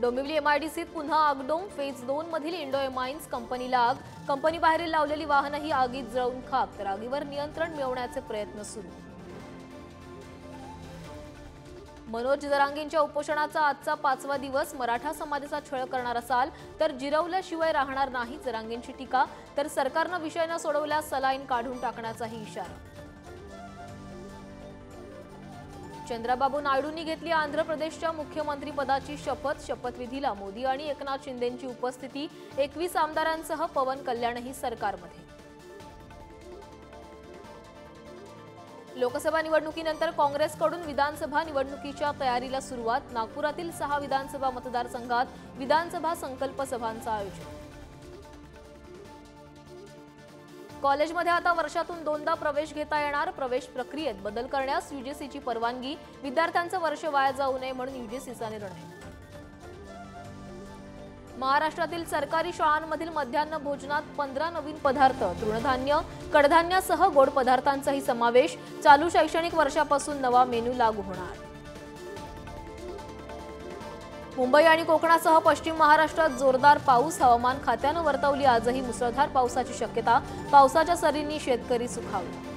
डोंबिवली एमआयडीसीत पुन्हा आगडोंब फेज 2 मधील Indo amines कंपनीला आग। कंपनी बाहेरील लावलेली वाहनही आगीत जळून खाक, तर आगीवर नियंत्रण मिळवण्याचे प्रयत्न सुरू। मनोज जरांगेंच्या उपोषणाचा आजचा 5वा दिवस। मराठा समाजाचा छळ करणार असाल तर जिरवल्याशिवाय राहणार नाही, जरांगेंची टीका। तर सरकारनं विषय न सोडवल्यास सलाईन काढून टाकण्याचाही इशारा। चंद्राबाबू नायडूंनी घेतली आंध्र प्रदेशच्या मुख्यमंत्रीपदाची शपथ। शपथविधीला मोदी आणि एकनाथ शिंदेंची उपस्थिती। 21 आमदारांसह पवन कल्याणही सरकारमध्ये। लोकसभा निवडणुकीनंतर काँग्रेसकडून विधानसभा निवडणुकीच्या तयारीला सुरुवात। नागपुरातील 6 विधानसभा मतदारसंघात विधानसभा संकल्प सभांचं आयोजन। कॉलेजमध्ये आता वर्षातून 2दा प्रवेश घेता येणार। प्रवेश प्रक्रियेत बदल करण्यास यूजीसीची परवानगी। विद्यार्थ्यांचं वर्ष वाया जाऊ नये म्हणून यूजीसीचा निर्णय। महाराष्ट्रातील सरकारी शाळांमधील मध्यान्ह भोजनात 15 नवीन पदार्थ। तृणधान्य, कडधान्यासह गोड पदार्थांचाही समावेश। चालू शैक्षणिक वर्षापासून नवा मेनू लागू होणार। मुंबई आणि कोकणासह पश्चिम महाराष्ट्रात जोरदार पाऊस। हवामान खात्यानं वर्तवली आजही मुसळधार पावसाची शक्यता। पावसाच्या सरींनी शेतकरी सुखावला।